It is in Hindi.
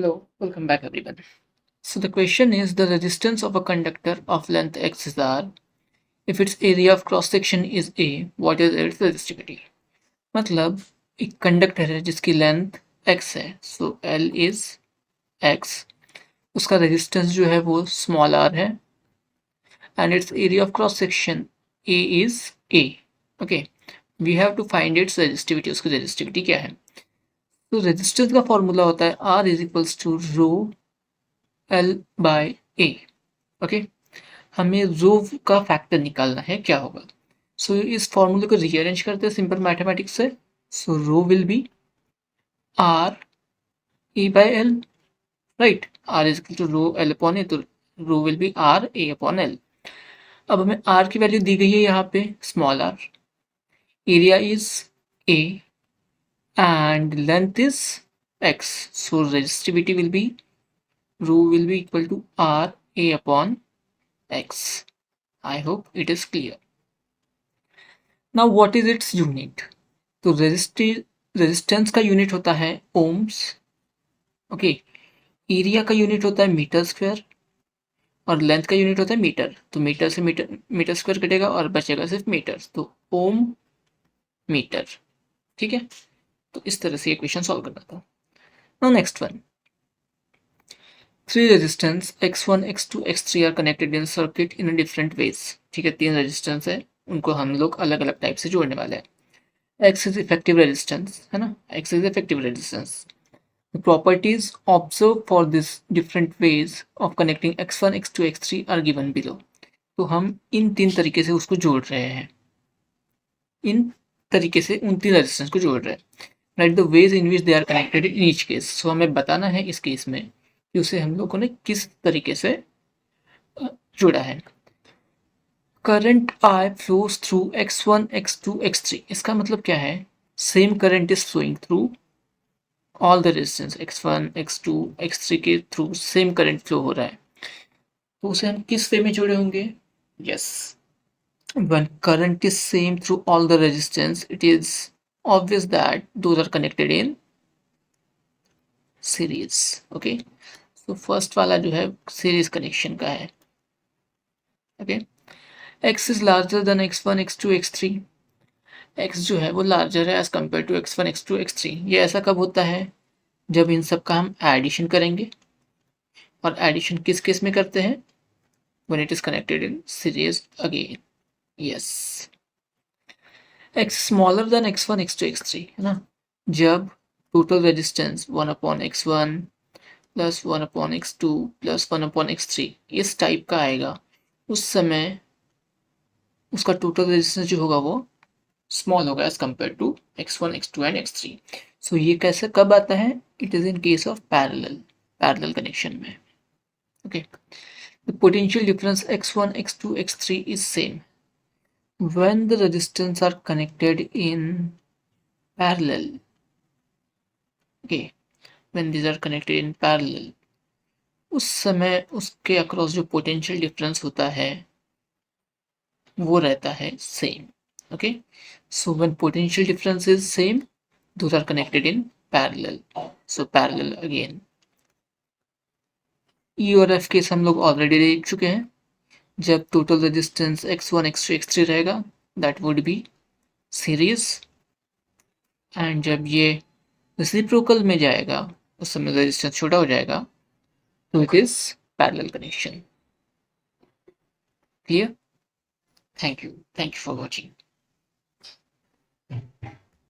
Hello, welcome back everyone. So the question is the resistance of a conductor of length x is r. If its area of cross section is a, what is its resistivity? मतलब एक कंडक्टर है जिसकी लेंथ x है, सो L is x, उसका रेजिस्टेंस जो है वो स्मॉल r है and its area of cross section a is a. Okay, we have to find its resistivity, उसकी रेजिस्टिविटी क्या है? तो रेजिस्टेंस का फॉर्मूला होता है R is equals to rho L by A. Okay, हमें रो का फैक्टर निकालना है, क्या होगा? सो इस फॉर्मूले को रीअरेंज करते हैं सिंपल मैथमेटिक्स से. So rho will be R A by L, right? R is equal to rho L upon A, तो rho will be R A upon L. अब हमें R की वैल्यू दी गई है यहाँ पे small r, area is A and length is x, so resistivity will be rho will be equal to r a upon x. I hope it is clear. Now what is its unit? तो रेजिस्टेंस का यूनिट होता है ओम्स. ओके, एरिया का यूनिट होता है मीटर स्क्वायर और लेंथ का यूनिट होता है मीटर. तो मीटर से मीटर स्क्वायर कटेगा और बचेगा सिर्फ मीटर, तो ओम मीटर. ठीक है, तो इस तरह से इक्वेशन सॉल्व करना था. Now next one, three resistance x1 x2 x3 are connected in circuit in different ways. ठीक है, तीन रेजिस्टेंस है, उनको हम लोग अलग अलग टाइप से जोड़ने वाले हैं. x इज इफेक्टिव रेजिस्टेंस, है ना? x is effective resistance. The properties observed for this different ways of connecting x1 x2 x3 are given below. तो हम इन तीन तरीके से उसको जोड़ रहे हैं, इन तरीके से उन तीन रेजिस्टेंस को जोड़ रहे हैं. Right the way in which they are connected in each case. So हमें बताना है इस केस में कि उसे हम लोगों ने किस तरीके से जोड़ा है. Current I flows through x1 x2 x3. इसका मतलब क्या है? Same current is flowing through all the resistance x1 x2 x3 के थ्रू सेम करंट फ्लो हो रहा है. तो उसे हम किस वे में जोड़े होंगे? Yes, when current is same through all the resistance, it is obvious that those are connected in series. okay, so first वाला जो है series connection का है. okay, x is larger than x1 x2 x3. x जो है वो लार्जर है as compare to x1 x2 x3. ये ऐसा कब होता है? जब इन सब का हम एडिशन करेंगे, और एडिशन किस केस में करते हैं? when it is connected in series again. yes, x smaller than x1 x2 x3, है ना? जब total resistance 1 upon x1 plus 1 upon x2 plus 1 upon x3 इस टाइप का आएगा, उस समय उसका टोटल रेजिस्टेंस जो होगा वो स्मॉल होगा as compare to x1 x2 and x3. So ये कैसे कब आता है? It is in case of parallel connection में. Okay, the potential difference x1 x2 x3 is same when the resistance are connected in parallel. okay, when these are connected in parallel, उस समय उसके अक्रॉस जो पोटेंशियल डिफरेंस होता है वो रहता है same. okay, so when potential difference is same, those are connected in parallel, so parallel again. E और F केस हम लोग ऑलरेडी देख चुके हैं. जब total resistance x1 x2 x3 रहेगा that would be series, and जब ये रेसिप्रोकल में जाएगा उस समय रेजिस्टेंस छोटा हो जाएगा, तो it is parallel connection. Clear? Thank you for watching.